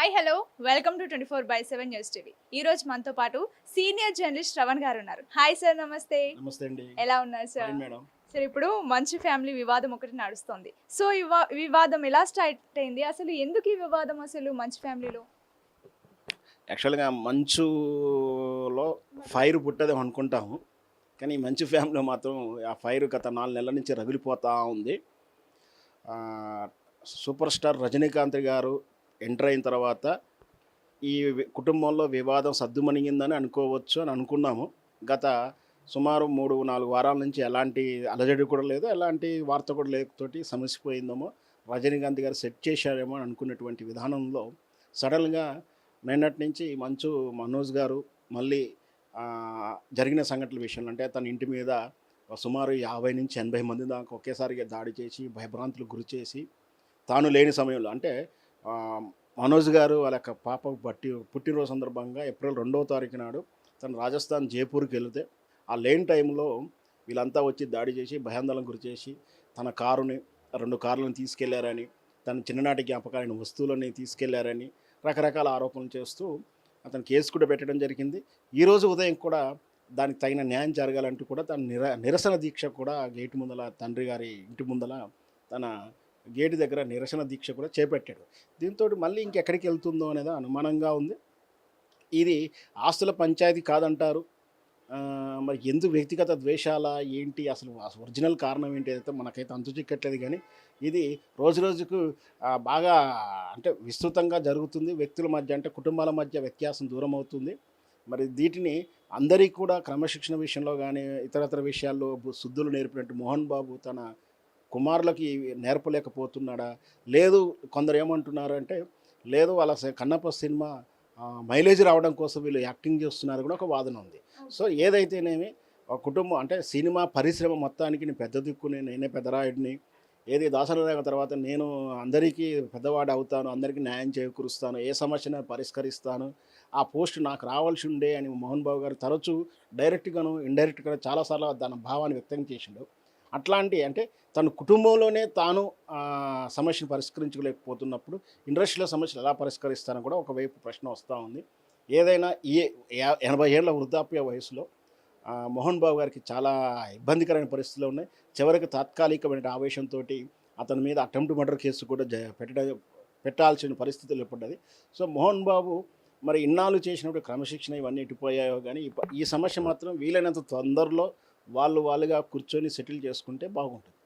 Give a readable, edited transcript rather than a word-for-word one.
Hi hello welcome to 24/7 news TV. ఈ రోజు మనతో పాటు సీనియర్ జర్నలిస్ట్ శ్రవణ్ గారు ఉన్నారు. హాయ్ సార్, నమస్తే. నమస్తే అండి. ఎలా ఉన్నారు సార్? Fine madam. సార్, ఇప్పుడు మంచు ఫ్యామిలీ వివాదం ఒకటి నడుస్తుంది. సో ఈ వివాదం ఎలా స్టార్ట్ అయింది? అసలు ఎందుకు ఈ వివాదం అసలు మంచు ఫ్యామిలీలో? యాక్చువల్గా మంచులో ఫైర్ పుట్టదు అనుకుంటాము, కానీ ఈ మంచు ఫ్యామిలీలో మాత్రం ఆ ఫైర్ గత 4 నెలల నుంచి రగిలిపోతూ ఉంది. సూపర్ స్టార్ రజనీకాంత్ గారు ఎంటర్ అయిన తర్వాత ఈ కుటుంబంలో వివాదం సద్దుమణిగిందని అనుకోవచ్చు అని అనుకున్నాము. గత సుమారు 3-4 వారాల నుంచి ఎలాంటి అలజడి కూడా లేదు, ఎలాంటి వార్త కూడా లేకపోతే సమసిపోయిందేమో, రజనీకాంత్ గారు సెట్ చేశారేమో అని అనుకున్నటువంటి విధానంలో సడన్గా నిన్నటి నుంచి మనోజ్ గారు మళ్ళీ జరిగిన సంఘటనల విషయంలో, అంటే తన ఇంటి మీద సుమారు 50 నుంచి 80 మంది దాకా ఒకేసారిగా దాడి చేసి భయభ్రాంతులకు గురి చేసి, తాను లేని సమయంలో అంటే మనోజ్ గారు వాళ్ళ యొక్క పాప పుట్టినరోజు సందర్భంగా ఏప్రిల్ 2వ తారీఖు నాడు తను రాజస్థాన్ జైపూర్కి వెళితే ఆ లేని టైంలో వీళ్ళంతా వచ్చి దాడి చేసి భయాందోళనకు గురి చేసి తన కారుని 2 కార్లను తీసుకెళ్లారని, తన చిన్ననాటి జ్ఞాపకాలైన వస్తువులని తీసుకెళ్లారని రకరకాల ఆరోపణలు చేస్తూ అతను కేసు కూడా పెట్టడం జరిగింది. ఈరోజు ఉదయం కూడా దానికి తగిన న్యాయం జరగాలంటూ కూడా తన నిరసన దీక్ష కూడా గేటు ముందల, తండ్రి గారి ఇంటి ముందల తన గేటు దగ్గర నిరసన దీక్ష కూడా చేపట్టాడు. దీంతో మళ్ళీ ఇంకెక్కడికి వెళ్తుందో అనేది అనుమానంగా ఉంది. ఇది ఆస్తుల పంచాయతీ కాదంటారు. మరి ఎందుకు వ్యక్తిగత ద్వేషాల ఏంటి, అసలు ఒరిజినల్ కారణం ఏంటి అయితే మనకైతే అంతు చిక్కట్లేదు. కానీ ఇది రోజుకు బాగా అంటే విస్తృతంగా జరుగుతుంది. వ్యక్తుల మధ్య అంటే కుటుంబాల మధ్య వ్యత్యాసం దూరం అవుతుంది. మరి వీటిని అందరికీ కూడా క్రమశిక్షణ విషయంలో కానీ ఇతరతర విషయాల్లో శుద్ధులు నేర్పినట్టు మోహన్ బాబు తన కుమారులకి నేర్పలేకపోతున్నాడా? లేదు, కొందరు ఏమంటున్నారు అంటే లేదు, వాళ్ళ కన్నప్ప సినిమా మైలేజ్ రావడం కోసం వీళ్ళు యాక్టింగ్ చేస్తున్నారు కూడా ఒక వాదన ఉంది. సో ఏదైతేనేమి కుటుంబం అంటే సినిమా పరిశ్రమ మొత్తానికి నేను పెద్ద దిక్కుని, నేనే పెద్దరాయుడిని, ఏది దాసరరావు తర్వాత నేను అందరికీ పెద్దవాడు అవుతాను, అందరికీ న్యాయం చేకూరుస్తాను, ఏ సమస్యను పరిష్కరిస్తాను, ఆ పోస్ట్ నాకు రావాల్సి ఉండే అని మోహన్ బాబు గారు తరచూ డైరెక్ట్గాను ఇండైరెక్ట్గా చాలాసార్లు దాని భావాన్ని వ్యక్తం చేసిండు. అట్లాంటి అంటే తన కుటుంబంలోనే తాను సమస్యను పరిష్కరించలేకపోతున్నప్పుడు ఇండస్ట్రీలో సమస్యలు ఎలా పరిష్కరిస్తానో కూడా ఒకవైపు ప్రశ్న వస్తూ ఉంది. ఏదైనా 80 ఏళ్ల వృద్ధాప్య వయసులో మోహన్ బాబు గారికి చాలా ఇబ్బందికరమైన పరిస్థితులు ఉన్నాయి. చివరికి తాత్కాలికమైన ఆవేశంతో అతని మీద అటెంప్ట్ మర్డర్ కేసు కూడా పెట్టాల్సిన పరిస్థితులు ఏర్పడ్డది. సో మోహన్ బాబు మరి ఇన్నాళ్ళు చేసినప్పుడు క్రమశిక్షణ ఇవన్నీ ఎటుపోయాయో, కానీ ఈ సమస్య మాత్రం వీలైనంత తొందరలో వాళ్ళుగా కూర్చొని సెటిల్ చేసుకుంటే బాగుంటుంది.